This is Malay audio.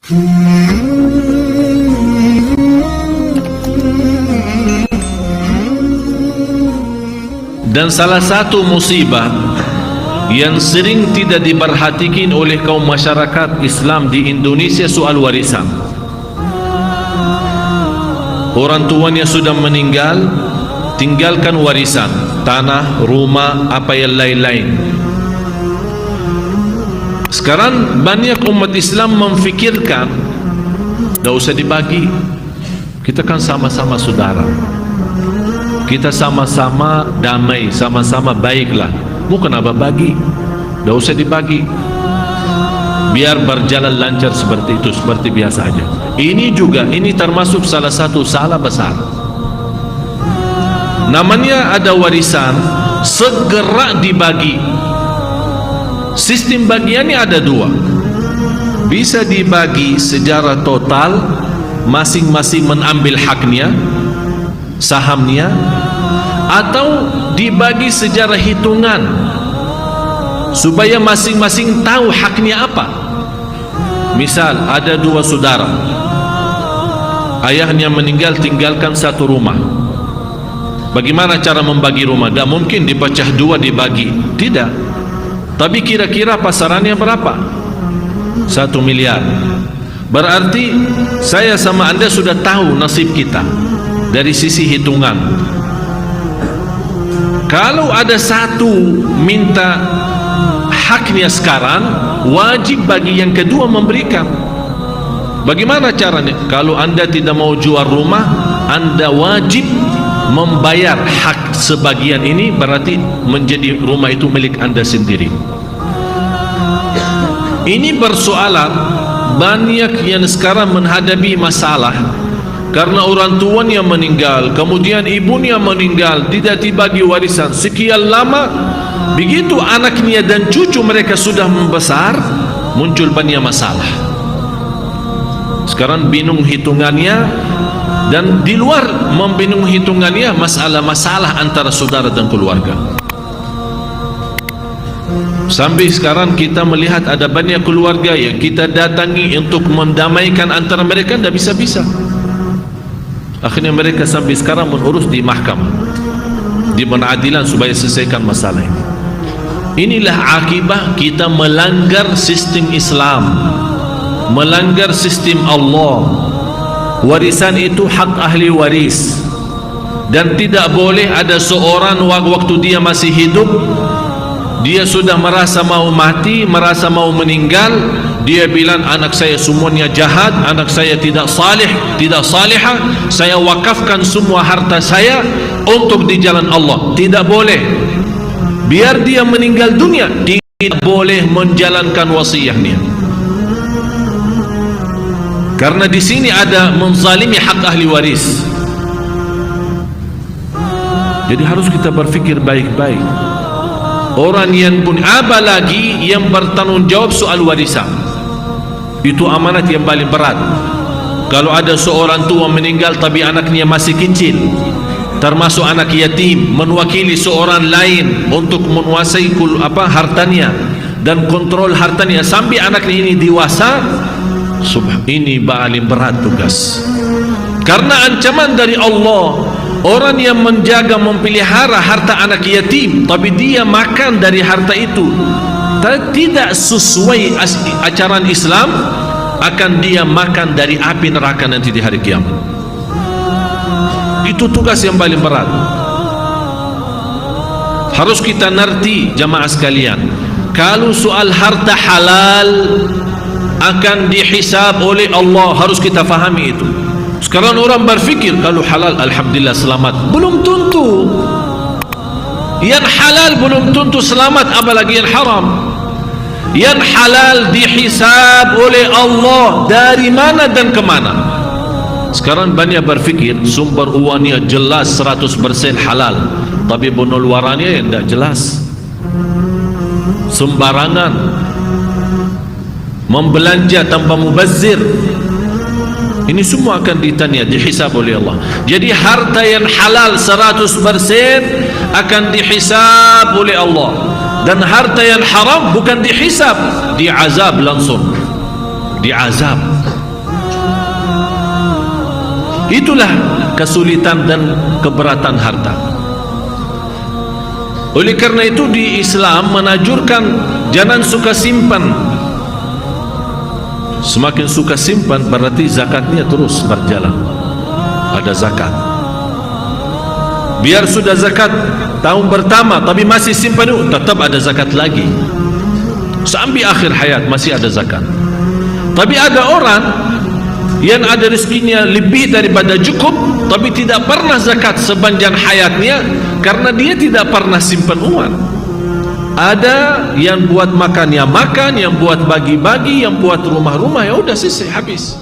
Dan salah satu musibah yang sering tidak diperhatikan oleh kaum masyarakat Islam di Indonesia soal warisan. Orang tuanya sudah meninggal, tinggalkan warisan, tanah, rumah, apa yang lain-lain. Sekarang banyak umat Islam memfikirkan, tidak usah dibagi, kita kan sama-sama saudara, kita sama-sama damai, sama-sama baiklah, mau kenapa bagi? Tidak usah dibagi, biar berjalan lancar seperti itu, seperti biasa aja. Ini juga, ini termasuk salah satu salah besar. Namanya ada warisan, segera dibagi. Sistem bagiannya ada dua, bisa dibagi secara total, masing-masing mengambil haknya, sahamnya, atau dibagi secara hitungan supaya masing-masing tahu haknya apa. Misal ada dua saudara, ayahnya meninggal tinggalkan satu rumah. Bagaimana cara membagi rumah? Tidak mungkin dipecah dua dibagi, tidak. Tapi kira-kira pasarannya berapa? 1 miliar. Berarti saya sama anda sudah tahu nasib kita dari sisi hitungan. Kalau ada satu minta haknya sekarang, wajib bagi yang kedua memberikan. Bagaimana caranya? Kalau anda tidak mau jual rumah, anda wajib membayar hak sebagian ini, berarti menjadi rumah itu milik anda sendiri. Ini persoalan banyak yang sekarang menghadapi masalah karena orang tuanya meninggal, kemudian ibunya meninggal, tidak dibagi warisan sekian lama. Begitu anaknya dan cucu mereka sudah membesar, muncul banyak masalah. Sekarang bingung hitungannya, dan di luar membingung hitungannya, masalah-masalah antara saudara dan keluarga. Sampai sekarang kita melihat ada banyak keluarga yang kita datangi untuk mendamaikan antara mereka, tidak bisa-bisa. Akhirnya mereka sampai sekarang mengurus di mahkamah, di pengadilan supaya selesaikan masalah ini. Inilah akibat kita melanggar sistem Islam, melanggar sistem Allah. Warisan itu hak ahli waris, dan tidak boleh ada seorang waktu dia masih hidup, dia sudah merasa mau mati, merasa mau meninggal, dia bilang anak saya semuanya jahat, anak saya tidak salih, tidak salihah, saya wakafkan semua harta saya untuk di jalan Allah. Tidak boleh. Biar dia meninggal dunia, tidak boleh menjalankan wasiatnya. Karena di sini ada menzalimi hak ahli waris. Jadi harus kita berfikir baik-baik. Orang yang pun, apalagi yang bertanggung jawab soal warisan, itu amanat yang paling berat. Kalau ada seorang tua meninggal tapi anaknya masih kecil, termasuk anak yatim, menwakili seorang lain untuk menguasai hartanya dan kontrol hartanya sampai anaknya ini dewasa, ini paling berat tugas. Karena ancaman dari Allah, orang yang menjaga memelihara harta anak yatim tapi dia makan dari harta itu tidak sesuai ajaran Islam, akan dia makan dari api neraka nanti di hari kiamat. Itu tugas yang paling berat. Harus kita ngerti jamaah sekalian, kalau soal harta halal akan dihisab oleh Allah, harus kita fahami itu. Sekarang orang berfikir kalau halal alhamdulillah selamat, belum tentu. Yang halal belum tentu selamat, apalagi yang haram. Yang halal dihisab oleh Allah dari mana dan kemana. Sekarang banyak berfikir sumber uangnya jelas 100% halal, tapi pengeluarannya yang tidak jelas, sembarangan, membelanja tanpa mubazir. Ini semua akan ditanya, dihisab oleh Allah. Jadi harta yang halal 100% akan dihisab oleh Allah, dan harta yang haram bukan dihisab, diazab langsung, diazab. Itulah kesulitan dan keberatan harta. Oleh karena itu di Islam menanjurkan jangan suka simpan. Semakin suka simpan berarti zakatnya terus berjalan. Ada zakat. Biar sudah zakat tahun pertama tapi masih simpan, tetap ada zakat lagi. Sampai akhir hayat masih ada zakat. Tapi ada orang yang ada rezekinya lebih daripada cukup tapi tidak pernah zakat sepanjang hayatnya karena dia tidak pernah simpan uang. Ada yang buat makan ya makan, yang buat bagi-bagi, yang buat rumah-rumah, ya udah selesai habis.